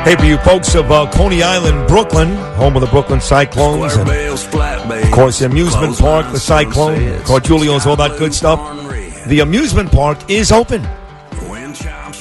Hey, for you folks of Coney Island, Brooklyn, home of the Brooklyn Cyclones, and of course the amusement park, the Cyclone, Cortulio's, all that good stuff. The amusement park is open.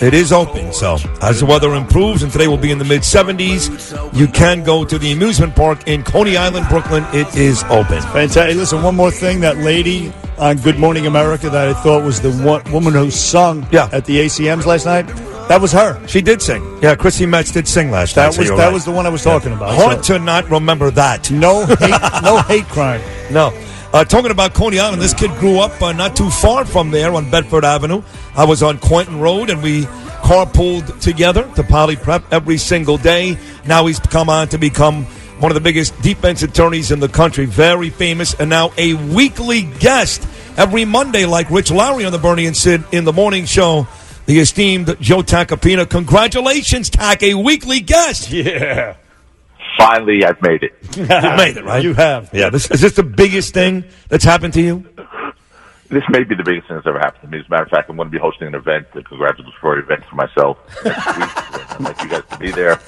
It is open, so as the weather improves, and today will be in the mid-70s, you can go to the amusement park in Coney Island, Brooklyn. It is open. Fantastic. Hey, listen, one more thing. That lady on Good Morning America that I thought was the woman who sung at the ACMs last night, that was her. She did sing. Yeah, Chrissy Metz did sing last night. That was the one I was talking about. Hard to not remember that. No hate crime. No. Talking about Coney Island, this kid grew up not too far from there on Bedford Avenue. I was on Quentin Road, and we carpooled together to Poly Prep every single day. Now he's come on to become one of the biggest defense attorneys in the country, very famous, and now a weekly guest every Monday, like Rich Lowry on the Bernie and Sid in the morning show. The esteemed Joe Tacopina. Congratulations, Tac, a weekly guest. Yeah. Finally, I've made it. You've made it, right? You have. Yeah. Is this the biggest thing that's happened to you? This may be the biggest thing that's ever happened to me. As a matter of fact, I'm going to be hosting an event, a congratulatory event for myself next week. I'd like you guys to be there.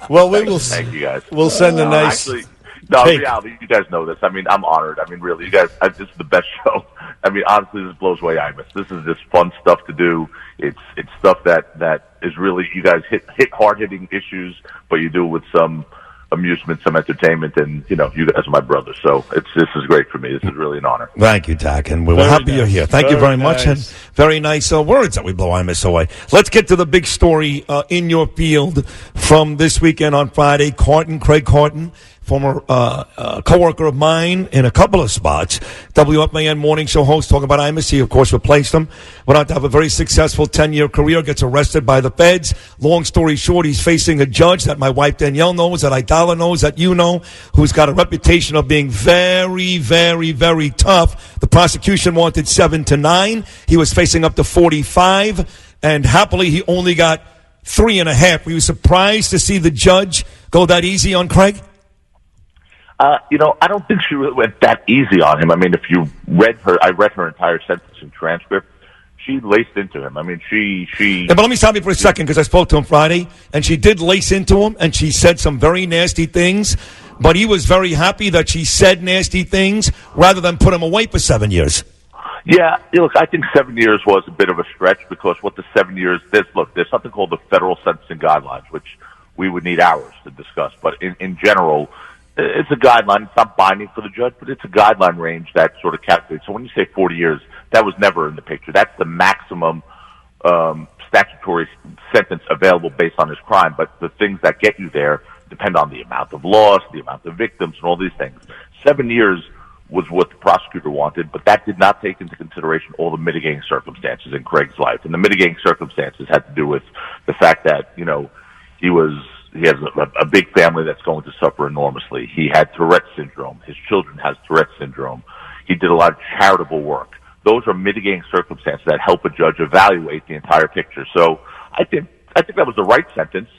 Well, thank you guys. We'll send a nice. Actually, no, in reality, you guys know this. I mean, I'm honored. I mean, really, you guys, this is the best show. I mean, honestly, this blows away Imus. This is just fun stuff to do. It's stuff that is really, you guys hit hard-hitting issues, but you do it with some amusement, some entertainment, and, you guys are my brothers. So this is great for me. This is really an honor. Thank you, Tac, and we're happy you're here. Thank you very much, and very nice words that we blow Imus away. Let's get to the big story in your field from this weekend on Friday. Craig Carton, former co-worker of mine in a couple of spots, WFAN morning show host, talking about Imus. He, of course, replaced him. Went on to have a very successful 10-year career, gets arrested by the feds. Long story short, he's facing a judge that my wife Danielle knows, that Idala knows, that you know, who's got a reputation of being very, very, very tough. The prosecution wanted 7 to 9. He was facing up to 45, and happily he only got 3.5. Were you surprised to see the judge go that easy on Craig? I don't think she really went that easy on him. I mean, if you I read her entire sentencing transcript. She laced into him. I mean, she. Yeah, but let me stop you for a second, because I spoke to him Friday, and she did lace into him, and she said some very nasty things. But he was very happy that she said nasty things rather than put him away for 7 years. Yeah, look, I think 7 years was a bit of a stretch, because what the 7 years, there's something called the federal sentencing guidelines, which we would need hours to discuss. But in general, it's a guideline. It's not binding for the judge, but it's a guideline range that sort of calculates. So when you say 40 years, that was never in the picture. That's the maximum statutory sentence available based on his crime. But the things that get you there depend on the amount of loss, the amount of victims, and all these things. 7 years was what the prosecutor wanted, but that did not take into consideration all the mitigating circumstances in Craig's life. And the mitigating circumstances had to do with the fact that, he has a big family that's going to suffer enormously. He had Tourette's syndrome. His children has Tourette's syndrome. He did a lot of charitable work. Those are mitigating circumstances that help a judge evaluate the entire picture. So I think that was the right sentence.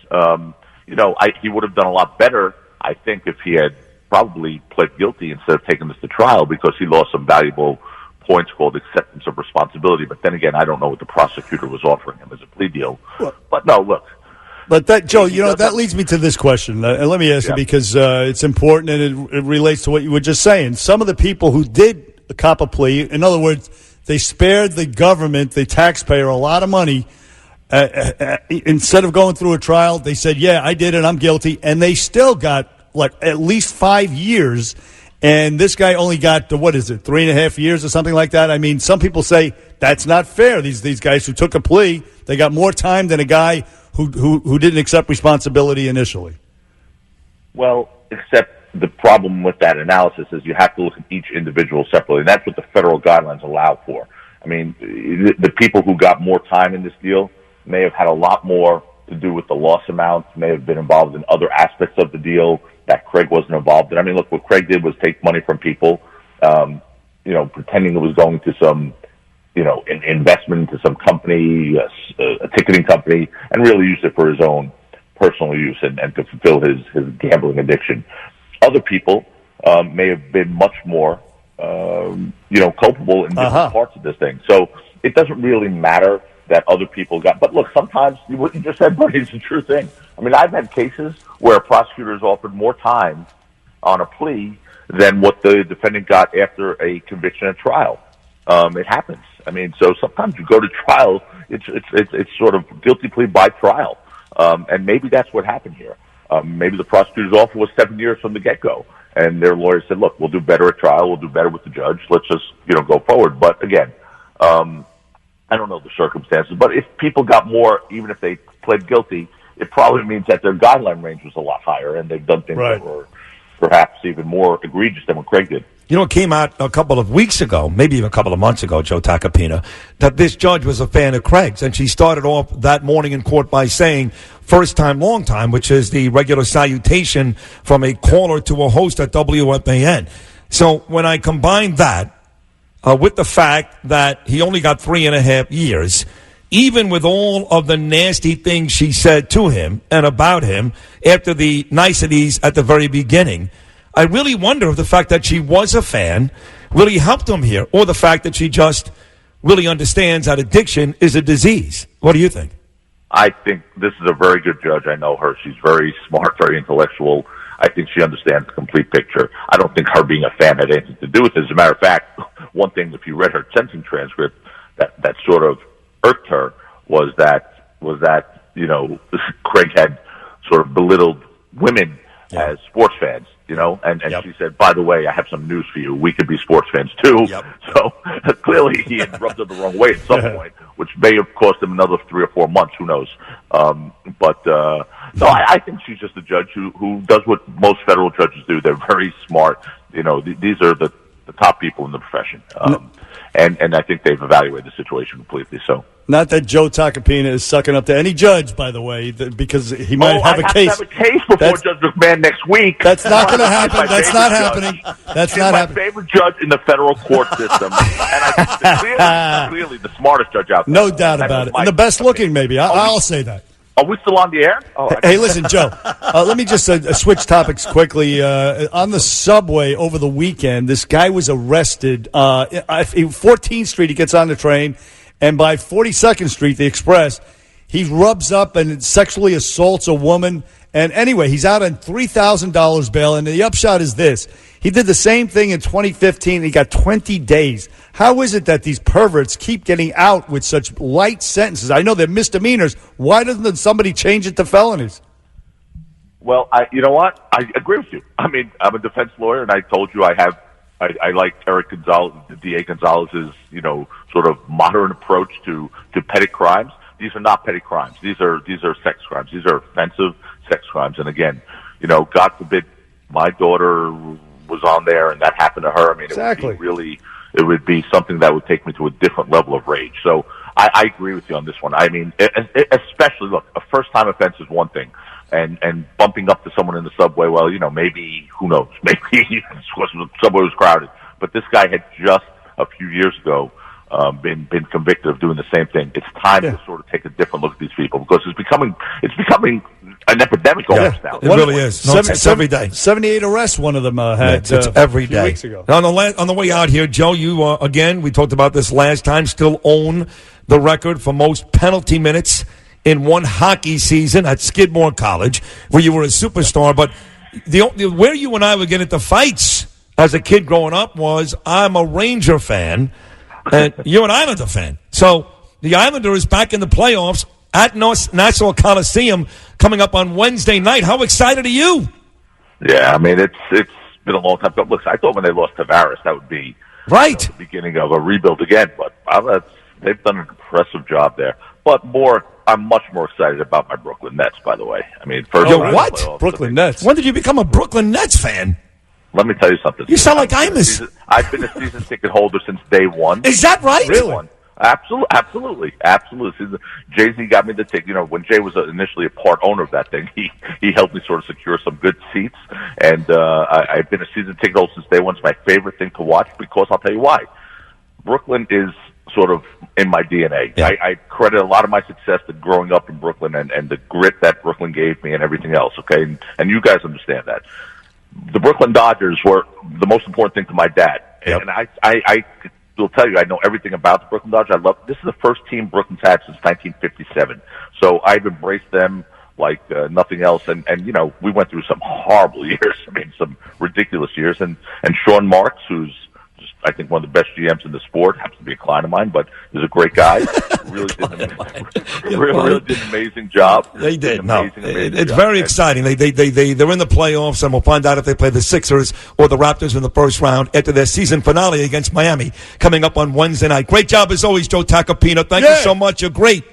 He would have done a lot better, I think, if he had probably pled guilty instead of taking this to trial, because he lost some valuable points called acceptance of responsibility. But then again, I don't know what the prosecutor was offering him as a plea deal. But no, look. But that, Joe, that leads me to this question. And let me ask you, because it's important, and it relates to what you were just saying. Some of the people who did cop a plea, in other words, they spared the government, the taxpayer, a lot of money. Instead of going through a trial, they said, yeah, I did it, I'm guilty. And they still got, at least 5 years. And this guy only got, 3.5 years or something like that? I mean, some people say that's not fair. These guys who took a plea, they got more time than a guy who didn't accept responsibility initially. Well, except the problem with that analysis is you have to look at each individual separately, and that's what the federal guidelines allow for. I mean, the people who got more time in this deal may have had a lot more to do with the loss amount, may have been involved in other aspects of the deal that Craig wasn't involved in. I mean, look, what Craig did was take money from people, pretending it was going to some investment into some company, a ticketing company, and really used it for his own personal use and to fulfill his gambling addiction. Other people may have been much more, culpable in different parts of this thing. So it doesn't really matter that other people got. But look, sometimes what you just said, Bernie, is the true thing. I mean, I've had cases where a prosecutor has offered more time on a plea than what the defendant got after a conviction at trial. It happens. I mean, so sometimes you go to trial, it's sort of guilty plea by trial. And maybe that's what happened here. Maybe the prosecutor's offer was 7 years from the get-go. And their lawyer said, look, we'll do better at trial. We'll do better with the judge. Let's just, go forward. But again, I don't know the circumstances, but if people got more, even if they pled guilty, it probably means that their guideline range was a lot higher and they've done things that were perhaps even more egregious than what Craig did. It came out a couple of weeks ago, maybe even a couple of months ago, Joe Tacopina, that this judge was a fan of Craig's. And she started off that morning in court by saying, first time, long time, which is the regular salutation from a caller to a host at WFAN. So when I combine that with the fact that he only got 3.5 years, even with all of the nasty things she said to him and about him after the niceties at the very beginning, I really wonder if the fact that she was a fan really helped him here, or the fact that she just really understands that addiction is a disease. What do you think? I think this is a very good judge. I know her. She's very smart, very intellectual. I think she understands the complete picture. I don't think her being a fan had anything to do with it. As a matter of fact, one thing, if you read her sentencing transcript, that sort of irked her was that Craig had sort of belittled women as sports fans. And she said, by the way, I have some news for you. We could be sports fans too. Yep. So clearly he had rubbed her the wrong way at some point, which may have cost him another 3 or 4 months. Who knows? No, I think she's just a judge who does what most federal judges do. They're very smart. These are the top people in the profession. And I think they've evaluated the situation completely. So. Not that Joe Tacopina is sucking up to any judge, by the way, because he might have a case. I have a case before Judge McMahon next week. That's not going to happen. That's not happening. That's not happening. My favorite judge in the federal court system, and I think clearly the smartest judge out there. No doubt about it, and the best looking, maybe. I'll say that. Are we still on the air? Hey, listen, Joe. Let me just switch topics quickly. On the subway over the weekend, this guy was arrested. 14th Street, he gets on the train. And by 42nd Street, the Express, he rubs up and sexually assaults a woman. And anyway, he's out on $3,000 bail. And the upshot is this. He did the same thing in 2015. He got 20 days. How is it that these perverts keep getting out with such light sentences? I know they're misdemeanors. Why doesn't somebody change it to felonies? Well, you know what? I agree with you. I mean, I'm a defense lawyer, and I told you I like Eric Gonzalez, the DA Gonzalez's, sort of modern approach to petty crimes. These are not petty crimes. These are sex crimes. These are offensive sex crimes. And again, God forbid my daughter was on there and that happened to her. I mean, it would be something that would take me to a different level of rage. So I agree with you on this one. I mean, especially, look, a first-time offense is one thing. And bumping up to someone in the subway, well, maybe, who knows, maybe the subway was crowded. But this guy had just a few years ago been convicted of doing the same thing. It's time to sort of take a different look at these people because it's becoming an epidemic almost now. It really is. It's every day. 78 arrests one of them had it's every day. A few weeks ago. On the way out here, Joe, you, again, we talked about this last time, still own the record for most penalty minutes in one hockey season at Skidmore College, where you were a superstar. But where you and I would get into fights as a kid growing up was I'm a Ranger fan, and you're an Islander fan. So the Islander is back in the playoffs at Nassau Coliseum coming up on Wednesday night. How excited are you? Yeah, I mean, it's been a long time. But look, I thought when they lost Tavares, that would be the beginning of a rebuild again. But they've done an impressive job there. But I'm much more excited about my Brooklyn Nets, by the way. I mean, what? Brooklyn Nets. When did you become a Brooklyn Nets fan? Let me tell you something. You sound like Imus. I've been a season ticket holder since day one. Is that right? Really? Absolutely. Jay-Z got me the ticket. When Jay was initially a part owner of that thing, he helped me sort of secure some good seats. And I've been a season ticket holder since day one. It's my favorite thing to watch because I'll tell you why. Brooklyn is sort of in my DNA. Yeah. I credit a lot of my success to growing up in Brooklyn and the grit that Brooklyn gave me and everything else, okay? And you guys understand that. The Brooklyn Dodgers were the most important thing to my dad. Yep. And I will tell you I know everything about the Brooklyn Dodgers. This is the first team Brooklyn's had since 1957. So I've embraced them like nothing else. And we went through some horrible years. I mean, some ridiculous years. And Sean Marks, who's just, I think, one of the best GMs in the sport, happens to be a client of mine, but is a great guy. Really did an amazing job. They did. Amazing It's job. very exciting. They're in the playoffs, and we'll find out if they play the Sixers or the Raptors in the first round after their season finale against Miami coming up on Wednesday night. Great job as always, Joe Tacopina. Thank you so much. You're great.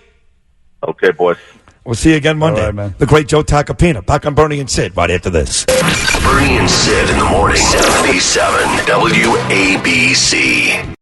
Okay, boys. We'll see you again Monday. All right, man. The great Joe Tacopina. Back on Bernie and Sid right after this. Bernie and Sid in the morning, 77 WABC.